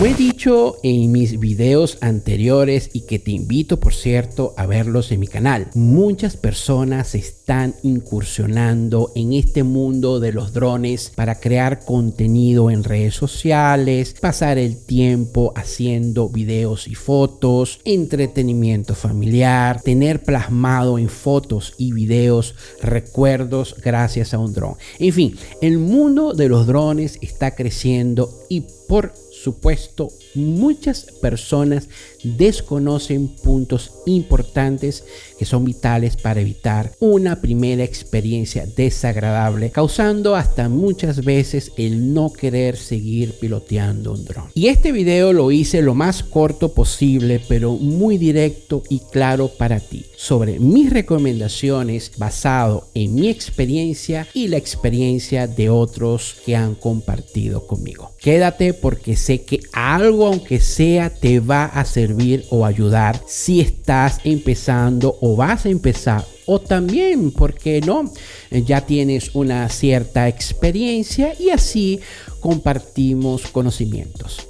Como he dicho en mis videos anteriores y que te invito por cierto a verlos en mi canal, muchas personas están incursionando en este mundo de los drones para crear contenido en redes sociales, pasar el tiempo haciendo videos y fotos, entretenimiento familiar, tener plasmado en fotos y videos recuerdos gracias a un dron. En fin, el mundo de los drones está creciendo y por supuesto, muchas personas desconocen puntos importantes que son vitales para evitar una primera experiencia desagradable, causando hasta muchas veces el no querer seguir piloteando un dron. Y este video lo hice lo más corto posible, pero muy directo y claro para ti, sobre mis recomendaciones basado en mi experiencia y la experiencia de otros que han compartido conmigo. Quédate porque sé que algo, aunque sea, te va a servir o ayudar si estás empezando o vas a empezar, o también, ¿por qué no? Ya tienes una cierta experiencia y así compartimos conocimientos.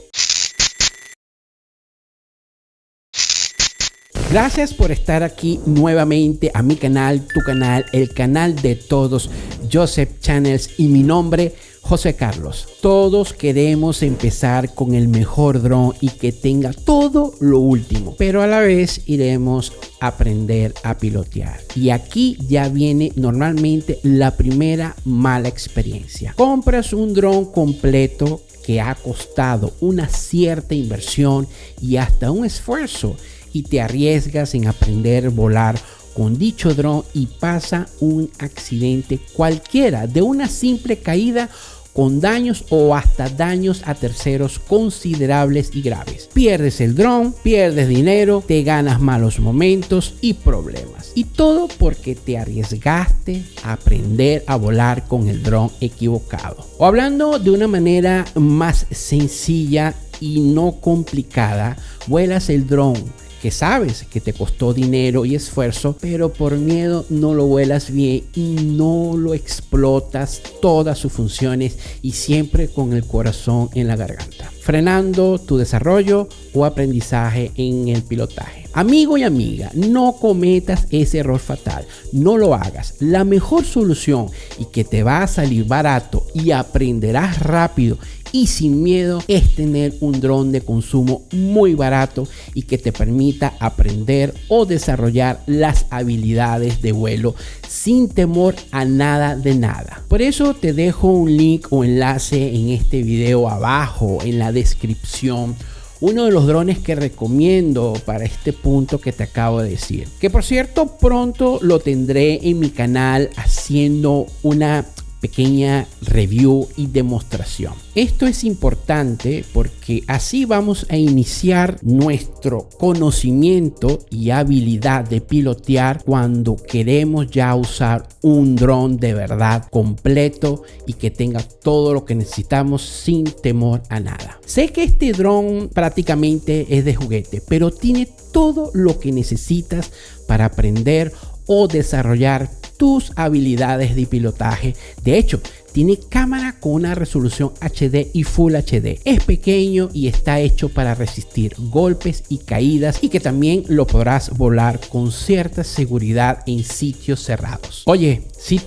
Gracias por estar aquí nuevamente a mi canal, tu canal, el canal de todos, Joseph Channels, y mi nombre, José Carlos. Todos queremos empezar con el mejor dron y que tenga todo lo último, pero a la vez iremos a aprender a pilotear. Y aquí ya viene normalmente la primera mala experiencia. Compras un dron completo que ha costado una cierta inversión y hasta un esfuerzo y te arriesgas en aprender a volar con dicho dron y pasa un accidente cualquiera de una simple caída con daños o hasta daños a terceros considerables y graves. Pierdes el dron, pierdes dinero, te ganas malos momentos y problemas. Y todo porque te arriesgaste a aprender a volar con el dron equivocado. O hablando de una manera más sencilla y no complicada, vuelas el dron que sabes que te costó dinero y esfuerzo, pero por miedo no lo vuelas bien y no lo explotas todas sus funciones y siempre con el corazón en la garganta, frenando tu desarrollo o aprendizaje en el pilotaje. Amigo y amiga, no cometas ese error fatal, no lo hagas. La mejor solución y que te va a salir barato y aprenderás rápido y sin miedo es tener un dron de consumo muy barato y que te permita aprender o desarrollar las habilidades de vuelo sin temor a nada de nada. Por eso te dejo un link o enlace en este video abajo en la descripción. Uno de los drones que recomiendo para este punto que te acabo de decir, que por cierto pronto lo tendré en mi canal haciendo una pequeña review y demostración. Esto es importante porque así vamos a iniciar nuestro conocimiento y habilidad de pilotear cuando queremos ya usar un dron de verdad completo y que tenga todo lo que necesitamos sin temor a nada. Sé que este dron prácticamente es de juguete, pero tiene todo lo que necesitas para aprender o desarrollar tus habilidades de pilotaje. De hecho, tiene cámara con una resolución HD y Full HD. Es pequeño y está hecho para resistir golpes y caídas y que también lo podrás volar con cierta seguridad en sitios cerrados. Oye, si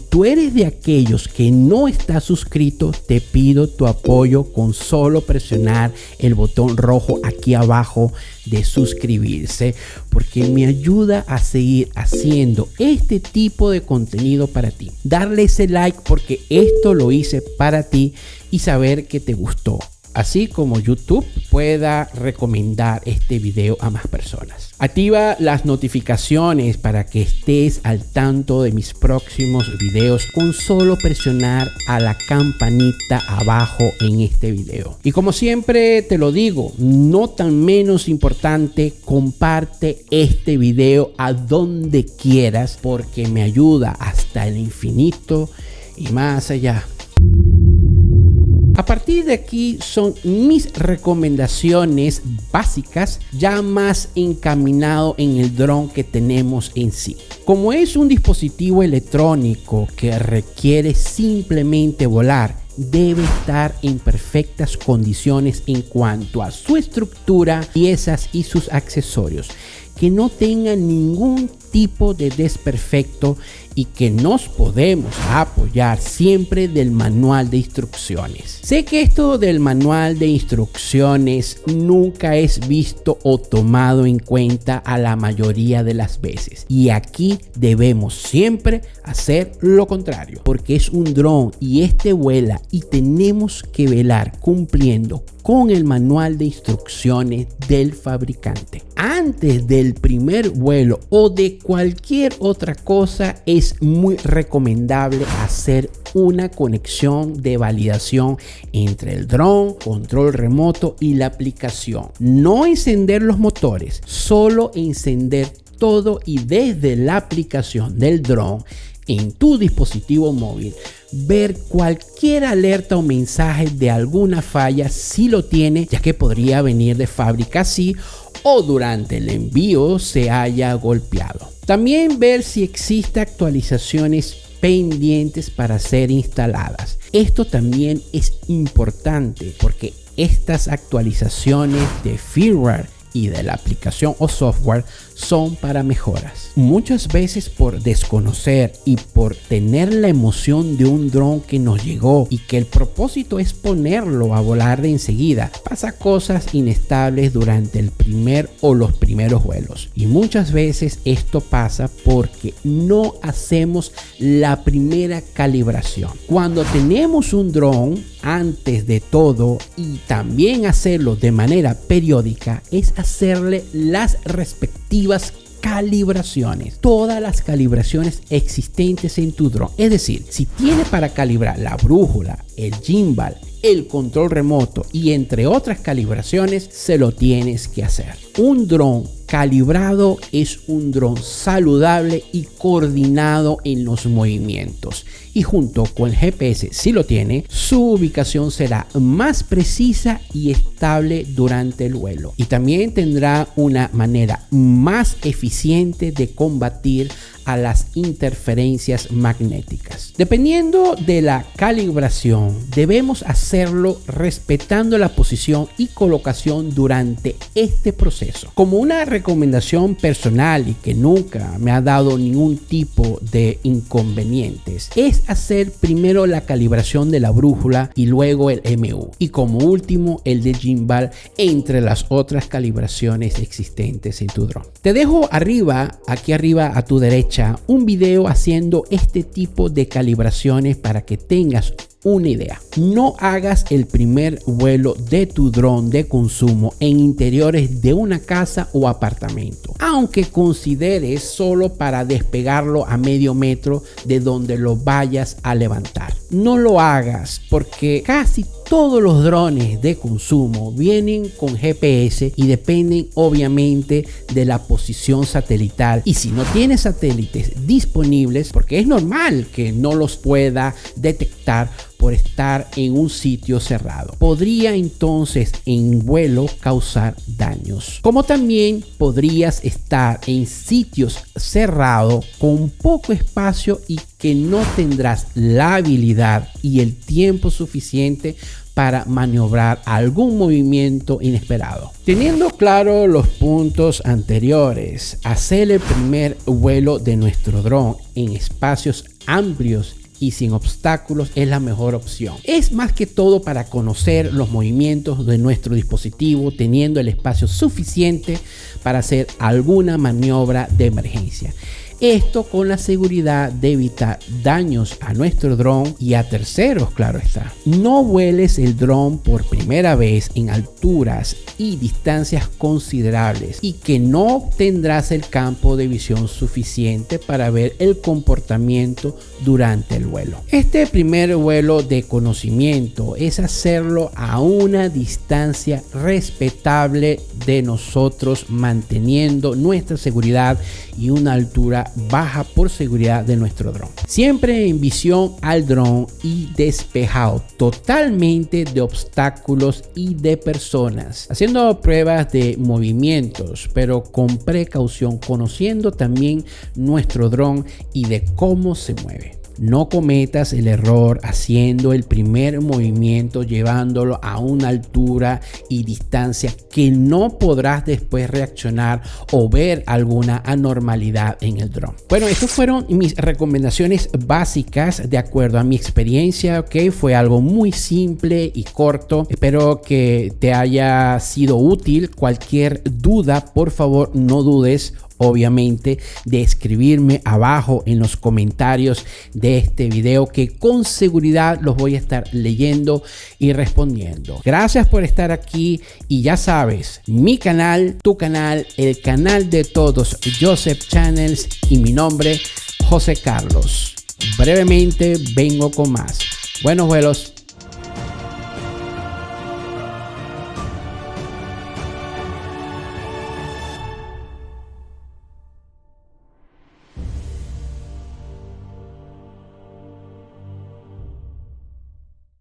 tú eres de aquellos que no está suscrito, te pido tu apoyo con solo presionar el botón rojo aquí abajo de suscribirse, porque me ayuda a seguir haciendo este tipo de contenido para ti. Darle ese like porque esto lo hice para ti y saber que te gustó, así como YouTube pueda recomendar este video a más personas. Activa las notificaciones para que estés al tanto de mis próximos videos con solo presionar a la campanita abajo en este video. Y como siempre te lo digo, no tan menos importante, comparte este video a donde quieras porque me ayuda hasta el infinito y más allá. A partir de aquí son mis recomendaciones básicas, ya más encaminado en el dron que tenemos en sí. Como es un dispositivo electrónico que requiere simplemente volar debe estar en perfectas condiciones en cuanto a su estructura, piezas y sus accesorios, que no tenga ningún tipo de desperfecto y que nos podemos apoyar siempre del manual de instrucciones. Sé que esto del manual de instrucciones nunca es visto o tomado en cuenta a la mayoría de las veces, y aquí debemos siempre hacer lo contrario, porque es un dron y este vuela y tenemos que velar cumpliendo con el manual de instrucciones del fabricante. Antes del primer vuelo o de cualquier otra cosa, es muy recomendable hacer una conexión de validación entre el dron, control remoto y la aplicación. No encender los motores, solo encender todo y desde la aplicación del dron en tu dispositivo móvil ver cualquier alerta o mensaje de alguna falla si lo tiene, ya que podría venir de fábrica así o durante el envío se haya golpeado. También ver si existen actualizaciones pendientes para ser instaladas. Esto también es importante porque estas actualizaciones de firmware y de la aplicación o software son para mejoras. Muchas veces por desconocer y por tener la emoción de un dron que nos llegó y que el propósito es ponerlo a volar de enseguida, pasa cosas inestables durante el primer o los primeros vuelos. Y muchas veces esto pasa porque no hacemos la primera calibración. Cuando tenemos un dron, antes de todo, y también hacerlo de manera periódica, es hacerle las respectivas calibraciones, todas las calibraciones existentes en tu dron. Es decir, si tiene para calibrar la brújula, el gimbal, el control remoto y entre otras calibraciones, se lo tienes que hacer. Un dron calibrado es un dron saludable y coordinado en los movimientos, y junto con el GPS, si lo tiene, su ubicación será más precisa y estable durante el vuelo, y también tendrá una manera más eficiente de combatir a las interferencias magnéticas. Dependiendo de la calibración, debemos hacerlo respetando la posición y colocación durante este proceso. Como una recomendación personal y que nunca me ha dado ningún tipo de inconvenientes, es hacer primero la calibración de la brújula y luego el MU, y como último el de gimbal, entre las otras calibraciones existentes en tu dron. Te dejo arriba, aquí arriba a tu derecha, un video haciendo este tipo de calibraciones para que tengas una idea. No hagas el primer vuelo de tu dron de consumo en interiores de una casa o apartamento, aunque consideres solo para despegarlo a medio metro de donde lo vayas a levantar. No lo hagas porque casi todos los drones de consumo vienen con GPS y dependen obviamente de la posición satelital, y si no tienes satélites disponibles, porque es normal que no los pueda detectar por estar en un sitio cerrado, podría entonces en vuelo causar daños. Como también podrías estar en sitios cerrados con poco espacio y que no tendrás la habilidad y el tiempo suficiente para maniobrar algún movimiento inesperado. Teniendo claro los puntos anteriores, hacer el primer vuelo de nuestro dron en espacios amplios y sin obstáculos es la mejor opción. Es más que todo para conocer los movimientos de nuestro dispositivo, teniendo el espacio suficiente para hacer alguna maniobra de emergencia. Esto con la seguridad de evitar daños a nuestro dron y a terceros, claro está. No vueles el dron por primera vez en alturas y distancias considerables y que no tendrás el campo de visión suficiente para ver el comportamiento durante el vuelo. Este primer vuelo de conocimiento es hacerlo a una distancia respetable de nosotros, manteniendo nuestra seguridad y una altura baja por seguridad de nuestro dron. Siempre en visión al dron y despejado totalmente de obstáculos y de personas, haciendo pruebas de movimientos, pero con precaución, conociendo también nuestro dron y de cómo se mueve. No cometas el error haciendo el primer movimiento, llevándolo a una altura y distancia que no podrás después reaccionar o ver alguna anormalidad en el dron. Bueno, estas fueron mis recomendaciones básicas de acuerdo a mi experiencia, ¿ok? Fue algo muy simple y corto. Espero que te haya sido útil. Cualquier duda, por favor, no dudes obviamente de escribirme abajo en los comentarios de este video, que con seguridad los voy a estar leyendo y respondiendo. Gracias por estar aquí y ya sabes, mi canal, tu canal, el canal de todos, Joseph Channels, y mi nombre, José Carlos. Brevemente vengo con más. Buenos vuelos.